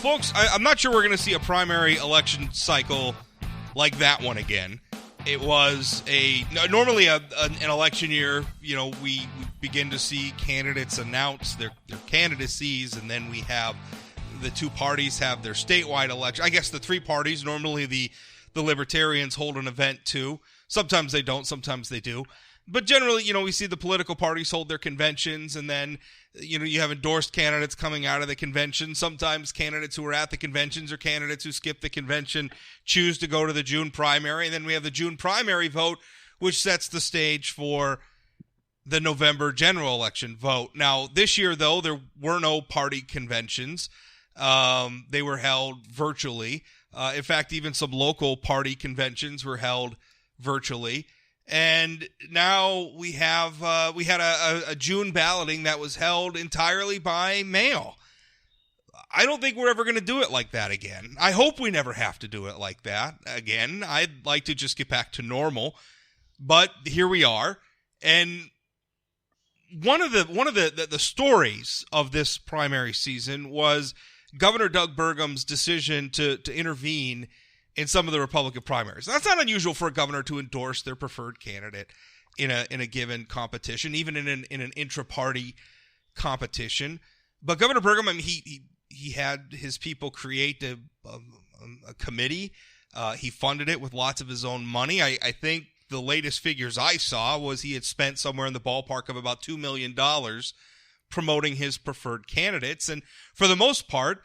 folks, I'm not sure we're going to see a primary election cycle like that one again. It was normally an election year. You know, we begin to see candidates announce their candidacies, and then we have the two parties have their statewide election. I guess the three parties, normally the Libertarians hold an event too. Sometimes they don't, sometimes they do. But generally, you know, we see the political parties hold their conventions, and then, you know, you have endorsed candidates coming out of the convention. Sometimes candidates who are at the conventions or candidates who skip the convention choose to go to the June primary. And then we have the June primary vote, which sets the stage for the November general election vote. Now, this year, though, there were no party conventions. They were held virtually. In fact, even some local party conventions were held virtually. And now we had a June balloting that was held entirely by mail. I don't think we're ever going to do it like that again. I hope we never have to do it like that again. I'd like to just get back to normal, but here we are. And one of the stories of this primary season was Governor Doug Burgum's decision to intervene in some of the Republican primaries. That's not unusual for a governor to endorse their preferred candidate in a given competition, even in an intra-party competition. But Governor Burgum, I mean, he had his people create a committee. He funded it with lots of his own money. I think the latest figures I saw was he had spent somewhere in the ballpark of about $2 million promoting his preferred candidates. And for the most part,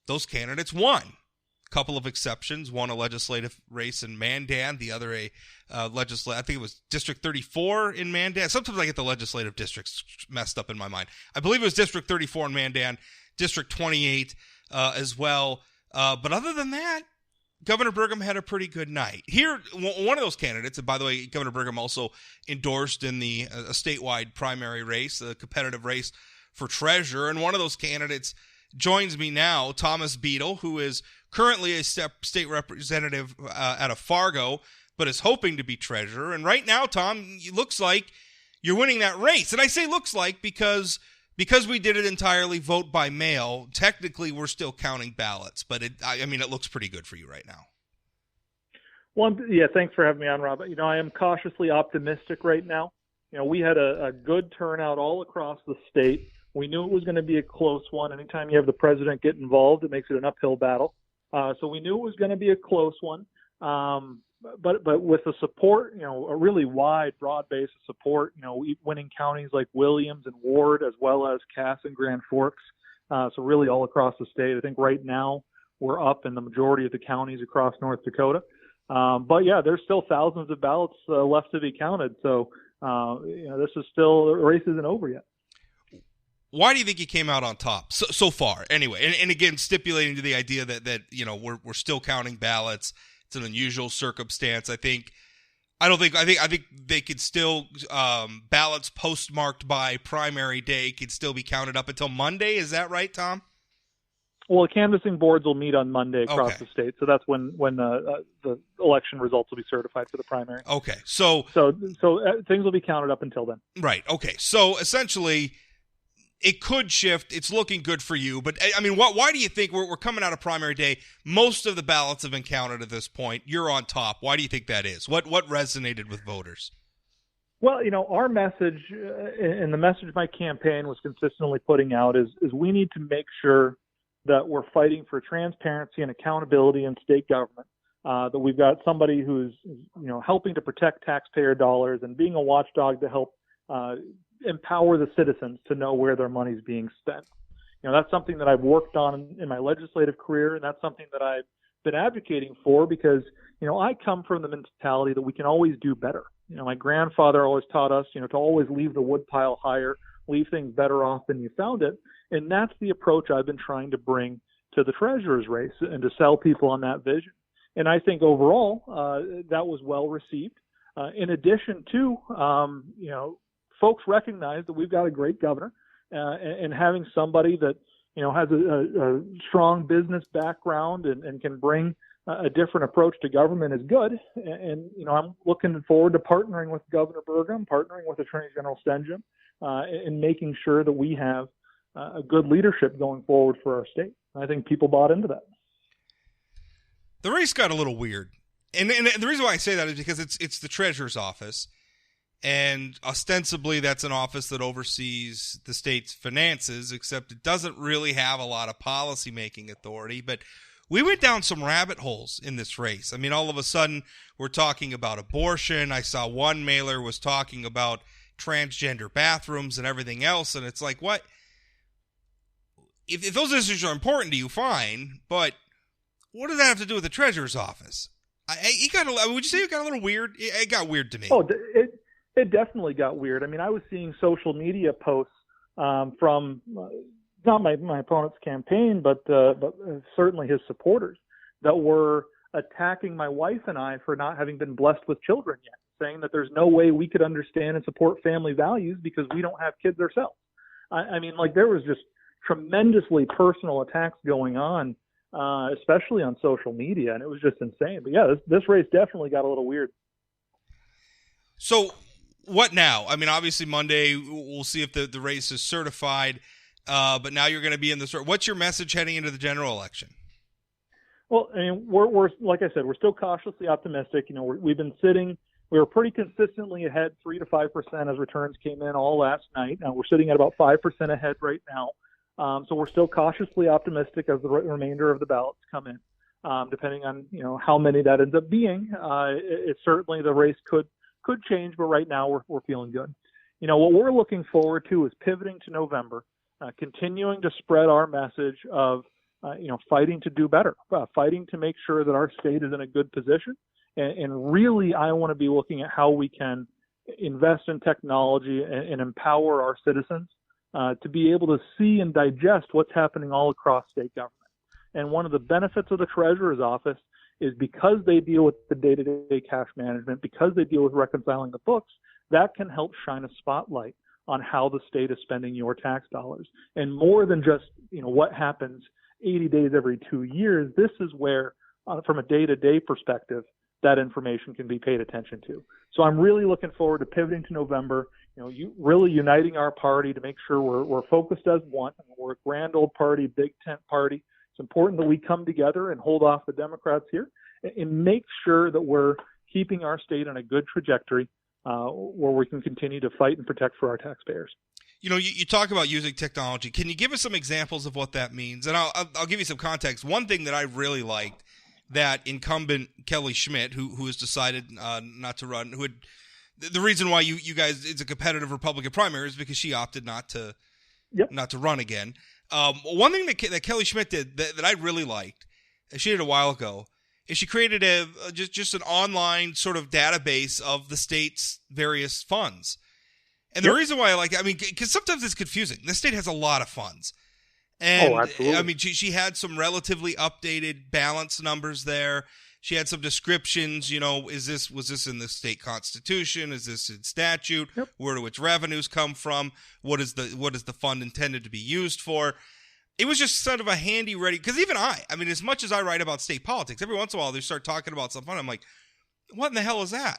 those candidates won. Couple of exceptions, one a legislative race in Mandan, the other a I think it was District 34 in Mandan. Sometimes I get the legislative districts messed up in my mind. I believe it was District 34 in Mandan, District 28 as well. But other than that, Governor Burgum had a pretty good night. Here, one of those candidates, and by the way, Governor Burgum also endorsed in the a statewide primary race, a competitive race for treasurer, and one of those candidates joins me now, Thomas Beadle, who is currently a state representative at R-Fargo, but is hoping to be treasurer. And right now, Tom, it looks like you're winning that race. And I say looks like because we did it entirely vote by mail. Technically, we're still counting ballots, but it looks pretty good for you right now. Well, yeah, thanks for having me on, Rob. You know, I am cautiously optimistic right now. You know, we had a good turnout all across the state. We knew it was going to be a close one. Anytime you have the president get involved, it makes it an uphill battle. So we knew it was going to be a close one. But with the support, you know, a really wide, broad base of support, you know, winning counties like Williams and Ward, as well as Cass and Grand Forks. So really all across the state. I think right now we're up in the majority of the counties across North Dakota. But yeah, there's still thousands of ballots left to be counted. So, you know, this is still, the race isn't over yet. Why do you think he came out on top so far? Anyway, and again, stipulating to the idea that you know we're still counting ballots. It's an unusual circumstance. I think they could still ballots postmarked by primary day could still be counted up until Monday. Is that right, Tom? Well, the canvassing boards will meet on Monday across the state, so that's when the election results will be certified for the primary. Okay, so things will be counted up until then. Right. Okay. So essentially, it could shift. It's looking good for you. But, I mean, why do you think we're coming out of primary day? Most of the ballots have been counted at this point. You're on top. Why do you think that is? What resonated with voters? Well, you know, our message and the message my campaign was consistently putting out is we need to make sure that we're fighting for transparency and accountability in state government, that we've got somebody who's, you know, helping to protect taxpayer dollars and being a watchdog to help empower the citizens to know where their money's being spent. You know, that's something that I've worked on in my legislative career, and that's something that I've been advocating for because, you know, I come from the mentality that we can always do better. You know, my grandfather always taught us, you know, to always leave the woodpile higher, leave things better off than you found it. And that's the approach I've been trying to bring to the treasurer's race and to sell people on that vision. And I think overall that was well received. In addition to, you know, folks recognize that we've got a great governor, and having somebody that, you know, has a strong business background and can bring a different approach to government is good. And, you know, I'm looking forward to partnering with Governor Burgum, partnering with Attorney General Stenjum, and making sure that we have a good leadership going forward for our state. I think people bought into that. The race got a little weird. And the reason why I say that is because it's the treasurer's office. And ostensibly that's an office that oversees the state's finances, except it doesn't really have a lot of policy-making authority. But we went down some rabbit holes in this race. I mean, all of a sudden we're talking about abortion. I saw one mailer was talking about transgender bathrooms and everything else. And it's like, what? If those issues are important to you, fine. But what does that have to do with the treasurer's office? Would you say it got a little weird? It got weird to me. Oh, it definitely got weird. I mean, I was seeing social media posts from not my opponent's campaign, but certainly his supporters that were attacking my wife and I for not having been blessed with children yet, saying that there's no way we could understand and support family values because we don't have kids ourselves. I mean, like, there was just tremendously personal attacks going on, especially on social media, and it was just insane. But yeah, this race definitely got a little weird. So what now? I mean, obviously Monday we'll see if the race is certified, but now you're going to be in the. What's your message heading into the general election? Well, I mean, we're like I said, we're still cautiously optimistic. You know, we've been sitting. We were pretty consistently ahead, 3 to 5% as returns came in all last night. Now we're sitting at about 5% ahead right now. So we're still cautiously optimistic as the remainder of the ballots come in, depending on how many that ends up being. It's certainly the race could change, but right now we're feeling good. What we're looking forward to is pivoting to November, continuing to spread our message of fighting to do better, fighting to make sure that our state is in a good position, and really I want to be looking at how we can invest in technology and empower our citizens to be able to see and digest what's happening all across state government. And one of the benefits of the treasurer's office is because they deal with the day-to-day cash management, because they deal with reconciling the books, that can help shine a spotlight on how the state is spending your tax dollars. And more than just, what happens 80 days every 2 years, this is where, from a day-to-day perspective, that information can be paid attention to. So I'm really looking forward to pivoting to November, really uniting our party to make sure we're focused as one. We're a grand old party, big tent party. It's important that we come together and hold off the Democrats here and make sure that we're keeping our state on a good trajectory where we can continue to fight and protect for our taxpayers. You talk about using technology. Can you give us some examples of what that means? And I'll give you some context. One thing that I really liked that incumbent Kelly Schmidt, who has decided not to run, the reason why you guys, it's a competitive Republican primary is because she opted not to run again. One thing that Kelly Schmidt did that I really liked, she did a while ago, is she created just an online sort of database of the state's various funds. And the reason why I like it, because sometimes it's confusing. The state has a lot of funds. And absolutely. She had some relatively updated balance numbers there. She had some descriptions, was this in the state constitution? Is this in statute? Yep. Where do its revenues come from? What is the fund intended to be used for? It was just sort of a handy ready, because even as much as I write about state politics, every once in a while they start talking about some fun. I'm like, what in the hell is that?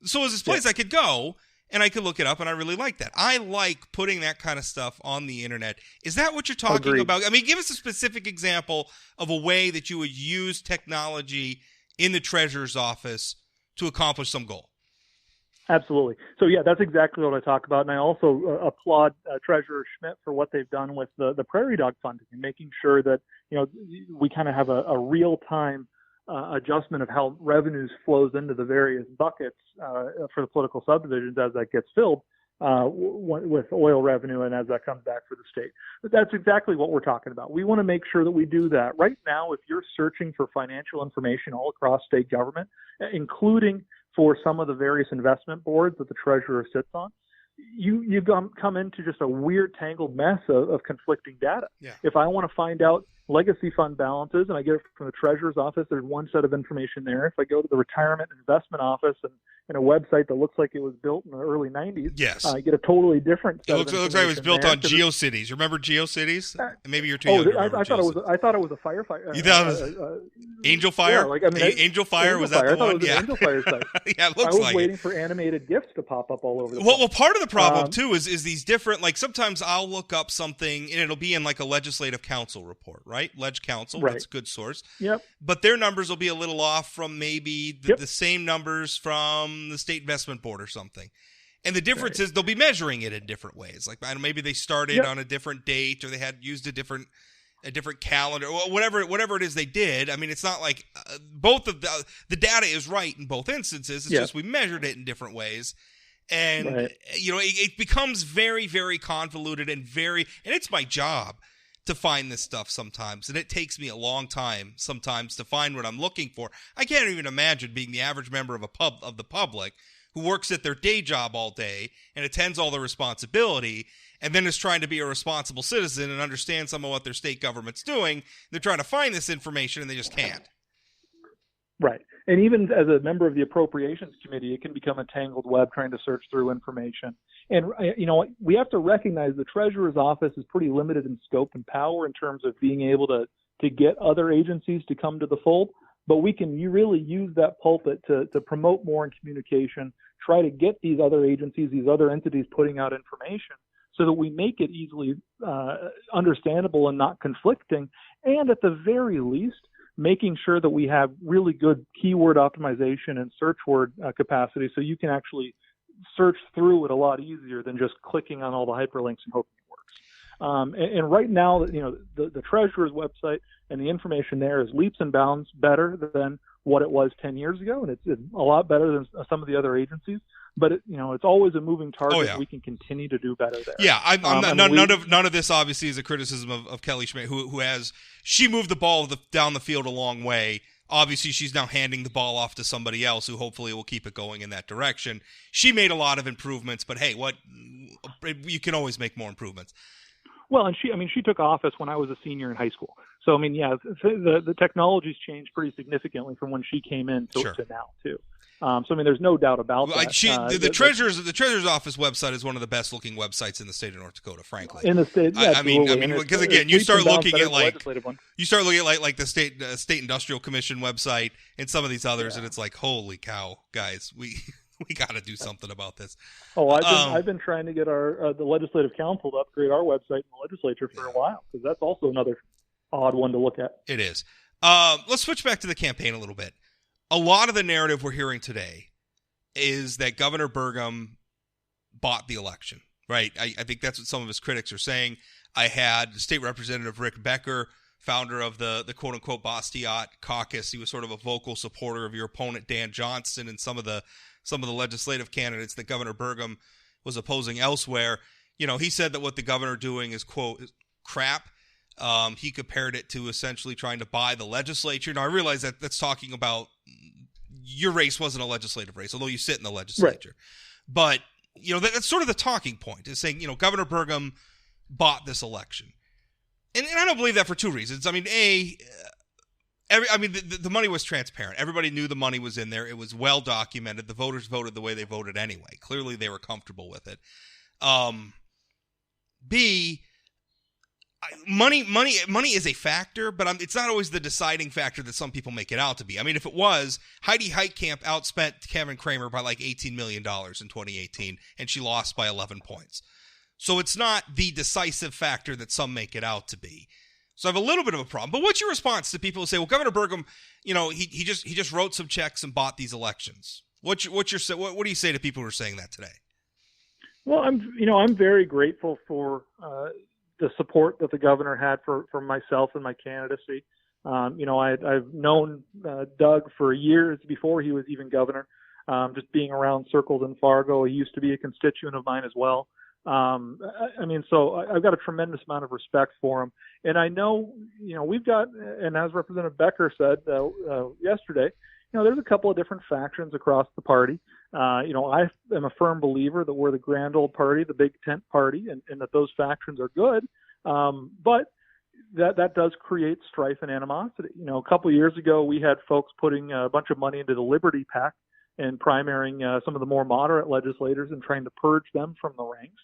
So it was this place I could go and I could look it up, and I really like that. I like putting that kind of stuff on the internet. Is that what you're talking about? Give us a specific example of a way that you would use technology in the treasurer's office to accomplish some goal. Absolutely. So, that's exactly what I talk about. And I also applaud Treasurer Schmidt for what they've done with the prairie dog funding and making sure that, we kind of have a real-time adjustment of how revenues flows into the various buckets for the political subdivisions as that gets filled with oil revenue and as that comes back for the state. But that's exactly what we're talking about. We want to make sure that we do that. Right now, if you're searching for financial information all across state government, including for some of the various investment boards that the treasurer sits on, you come into just a weird tangled mess of conflicting data. Yeah. If I want to find out legacy fund balances and I get it from the treasurer's office, there's one set of information there. If I go to the retirement investment office and in a website that looks like it was built in the early 90s, yes, you get a totally different set it looks like it was built on GeoCities. Remember GeoCities? Maybe you're too young to remember. I thought it was a firefighter. You thought it was Angel Fire? Yeah, Angel Fire, was that the one? Yeah, Angel Fire site. Yeah, it looks like I was waiting for animated GIFs to pop up all over the place. Well, part of the problem too is these different, like sometimes I'll look up something and it'll be in like a legislative council report, right? Leg Council, right. That's a good source. Yep. But their numbers will be a little off from maybe the same numbers from the State Investment Board or something. And the difference is they'll be measuring it in different ways. Like maybe they started on a different date or they had used a different calendar or whatever it is they did. I mean, it's not like both of the data is right in both instances. It's just we measured it in different ways. And, it becomes very, very convoluted and it's my job to find this stuff sometimes. And it takes me a long time sometimes to find what I'm looking for. I can't even imagine being the average member of the public who works at their day job all day and attends all the responsibility and then is trying to be a responsible citizen and understand some of what their state government's doing. They're trying to find this information and they just can't. Right. And even as a member of the Appropriations Committee, it can become a tangled web trying to search through information. And, we have to recognize the Treasurer's Office is pretty limited in scope and power in terms of being able to get other agencies to come to the fold. But you really use that pulpit to promote more in communication, try to get these other agencies, these other entities putting out information so that we make it easily understandable and not conflicting. And at the very least, making sure that we have really good keyword optimization and search word capacity so you can actually search through it a lot easier than just clicking on all the hyperlinks and hoping it works. And right now, the Treasurer's website and the information there is leaps and bounds better than what it was 10 years ago, and it's a lot better than some of the other agencies. But it's always a moving target. Oh, yeah. We can continue to do better there. Yeah, none of this obviously is a criticism of Kelly Schmidt, she moved the ball down the field a long way. Obviously, she's now handing the ball off to somebody else who hopefully will keep it going in that direction. She made a lot of improvements, but hey, you can always make more improvements. Well, and she took office when I was a senior in high school. So, the technology's changed pretty significantly from when she came in to now, too. There's no doubt about that. The Treasurer's Office website is one of the best looking websites in the state of North Dakota, frankly. In the state, because again, you start looking at the state industrial commission website and some of these others, and it's like, holy cow, guys, we got to do something about this. Oh, I've been trying to get the legislative council to upgrade our website in the legislature for a while, because that's also another odd one to look at. It is. Let's switch back to the campaign a little bit. A lot of the narrative we're hearing today is that Governor Burgum bought the election, right? I think that's what some of his critics are saying. I had State Representative Rick Becker, founder of the quote-unquote Bastiat caucus. He was sort of a vocal supporter of your opponent, Dan Johnston, and some of the legislative candidates that Governor Burgum was opposing elsewhere. He said that what the governor doing is, quote, crap. He compared it to essentially trying to buy the legislature. Now, I realize that that's talking about your race wasn't a legislative race, although you sit in the legislature. Right. But, that's sort of the talking point, is saying, Governor Burgum bought this election. And I don't believe that for two reasons. The money was transparent. Everybody knew the money was in there. It was well documented. The voters voted the way they voted anyway. Clearly, they were comfortable with it. B, money is a factor, but it's not always the deciding factor that some people make it out to be. If it was, Heidi Heitkamp outspent Kevin Cramer by like $18 million in 2018, and she lost by 11 points. So it's not the decisive factor that some make it out to be. So I have a little bit of a problem. But what's your response to people who say, well, Governor Burgum, he just wrote some checks and bought these elections? What do you say to people who are saying that today? Well, I'm very grateful for the support that the governor had for myself and my candidacy. I've known Doug for years before he was even governor. Just being around circles in Fargo, he used to be a constituent of mine as well. So I've got a tremendous amount of respect for him. And I know, we've got, and as Representative Becker said yesterday, there's a couple of different factions across the party. I am a firm believer that we're the grand old party, the big tent party, and that those factions are good. But that does create strife and animosity. A couple of years ago, we had folks putting a bunch of money into the Liberty PAC and primarying some of the more moderate legislators and trying to purge them from the ranks.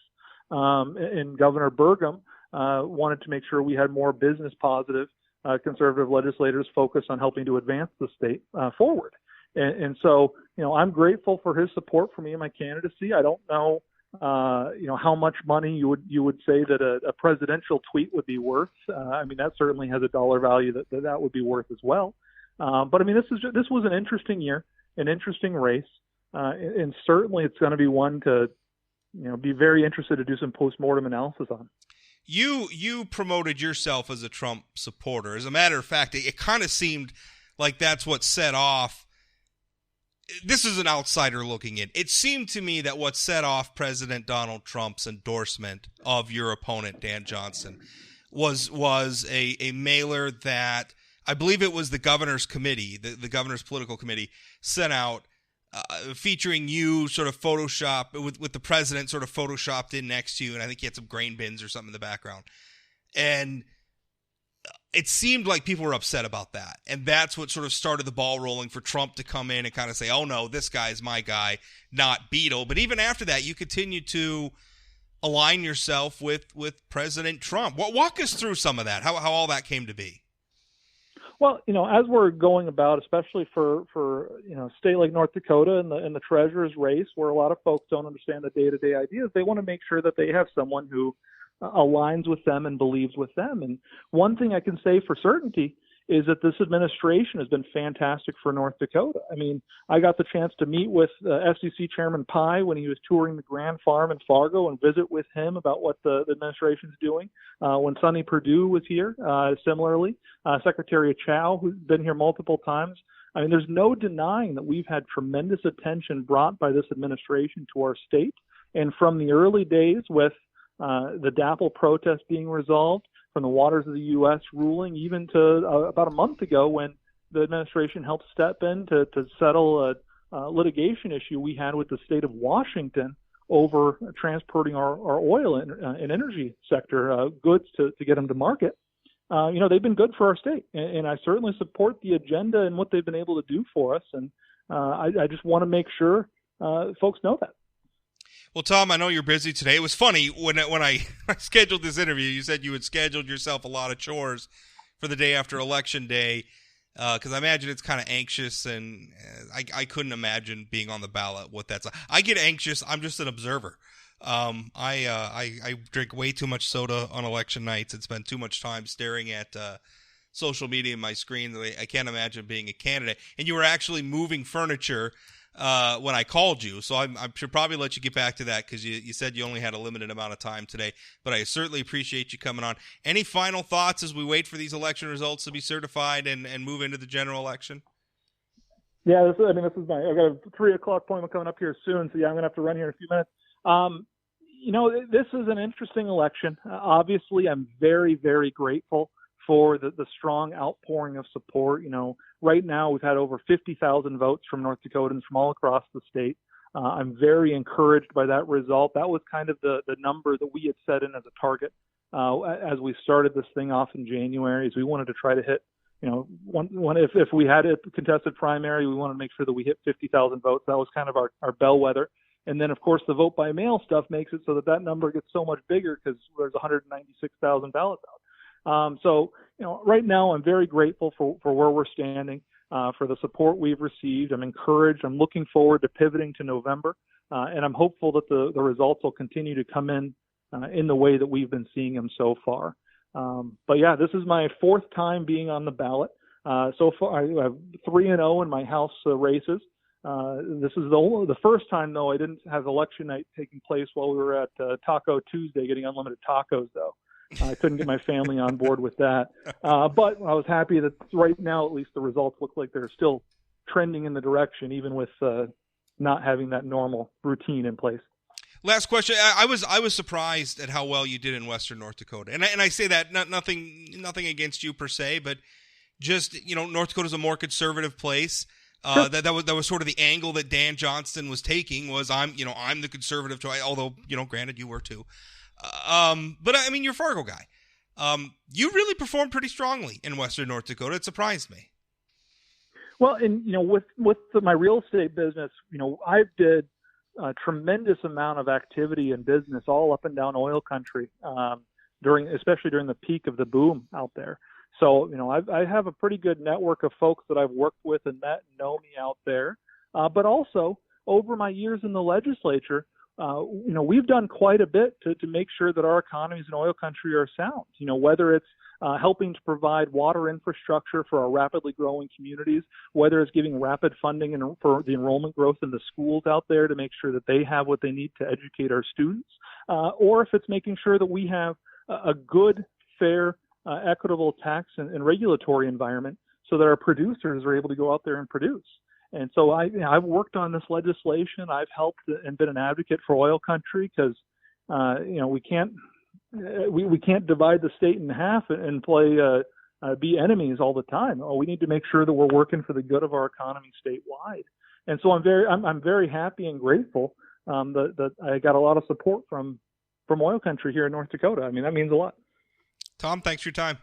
And Governor Burgum wanted to make sure we had more business positive conservative legislators focused on helping to advance the state forward. And so, I'm grateful for his support for me and my candidacy. I don't know, how much money you would say that a presidential tweet would be worth. That certainly has a dollar value that would be worth as well. But this was an interesting year, an interesting race, and certainly it's going to be one to, be very interested to do some postmortem analysis on. You promoted yourself as a Trump supporter. As a matter of fact, it kind of seemed like that's what set off. This is an outsider looking in. It seemed to me that what set off President Donald Trump's endorsement of your opponent, Dan Johnston, was a mailer that I believe it was the governor's committee, the governor's political committee, sent out featuring you sort of Photoshop with the president sort of Photoshopped in next to you. And I think he had some grain bins or something in the background. And it seemed like people were upset about that. And that's what sort of started the ball rolling for Trump to come in and kind of say, oh, no, this guy's my guy, not Beadle. But even after that, you continued to align yourself with President Trump. Walk us through some of that, how all that came to be. Well, as we're going about, especially for a state like North Dakota and the treasurer's race, where a lot of folks don't understand the day-to-day ideas, they want to make sure that they have someone who aligns with them and believes with them. And one thing I can say for certainty is that this administration has been fantastic for North Dakota. I got the chance to meet with FCC Chairman Pai when he was touring the Grand Farm in Fargo and visit with him about what the administration is doing. When Sonny Perdue was here, similarly, Secretary Chow, who's been here multiple times. There's no denying that we've had tremendous attention brought by this administration to our state. And from the early days with the DAPL protest being resolved, from the Waters of the U.S. ruling, even to about a month ago when the administration helped step in to settle a litigation issue we had with the state of Washington over transporting our oil and energy sector goods to get them to market. They've been good for our state, and I certainly support the agenda and what they've been able to do for us. And I just want to make sure folks know that. Well, Tom, I know you're busy today. It was funny when I scheduled this interview, you said you had scheduled yourself a lot of chores for the day after Election Day, because I imagine it's kind of anxious, and I couldn't imagine being on the ballot, what that's like. I get anxious. I'm just an observer. I drink way too much soda on election nights and spend too much time staring at social media and my screen. I can't imagine being a candidate. And you were actually moving furniture when I called you, so I should probably let you get back to that because you said you only had a limited amount of time today, but I certainly appreciate you coming on. Any final thoughts as we wait for these election results to be certified and move into the general election? Yeah, I've got a 3:00 appointment coming up here soon, so I'm going to have to run here in a few minutes. This is an interesting election. Obviously, I'm very, very grateful for the strong outpouring of support. Right now we've had over 50,000 votes from North Dakotans from all across the state. I'm very encouraged by that result. That was kind of the number that we had set in as a target as we started this thing off in January, as we wanted to try to hit, if we had a contested primary, we wanted to make sure that we hit 50,000 votes. That was kind of our bellwether. And then, of course, the vote by mail stuff makes it so that number gets so much bigger because there's 196,000 ballots out. Right now I'm very grateful for where we're standing, for the support we've received. I'm encouraged. I'm looking forward to pivoting to November, and I'm hopeful that the results will continue to come in the way that we've been seeing them so far. But yeah, this is my fourth time being on the ballot. So far, I have 3-0 in my House races. This is the first time, though, I didn't have election night taking place while we were at Taco Tuesday getting unlimited tacos, though. I couldn't get my family on board with that. But I was happy that right now, at least the results look like they're still trending in the direction, even with not having that normal routine in place. Last question. I was surprised at how well you did in Western North Dakota. And I say that nothing against you per se, but just, North Dakota is a more conservative place. Sure. That was sort of the angle that Dan Johnston was taking was I'm the conservative choice, although, granted you were too. But you're a Fargo guy. You really performed pretty strongly in Western North Dakota. It surprised me. Well, and my real estate business, I did a tremendous amount of activity in business all up and down oil country especially during the peak of the boom out there. So, I have a pretty good network of folks that I've worked with and met and know me out there. But also over my years in the legislature, we've done quite a bit to make sure that our economies in oil country are sound, whether it's helping to provide water infrastructure for our rapidly growing communities, whether it's giving rapid funding for the enrollment growth in the schools out there to make sure that they have what they need to educate our students, or if it's making sure that we have a good, fair, equitable tax and regulatory environment so that our producers are able to go out there and produce. And so I've worked on this legislation. I've helped and been an advocate for oil country because, we can't divide the state in half and be enemies all the time. We need to make sure that we're working for the good of our economy statewide. And so I'm very happy and grateful that I got a lot of support from oil country here in North Dakota. I mean, that means a lot. Tom, thanks for your time.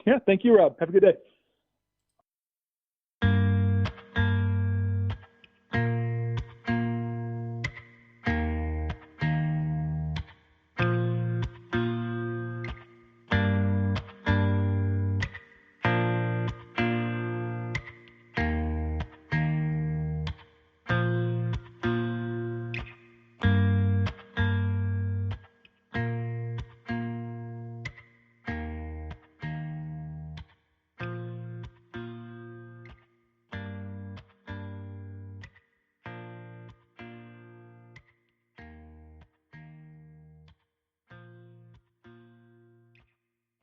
Yeah, thank you, Rob. Have a good day.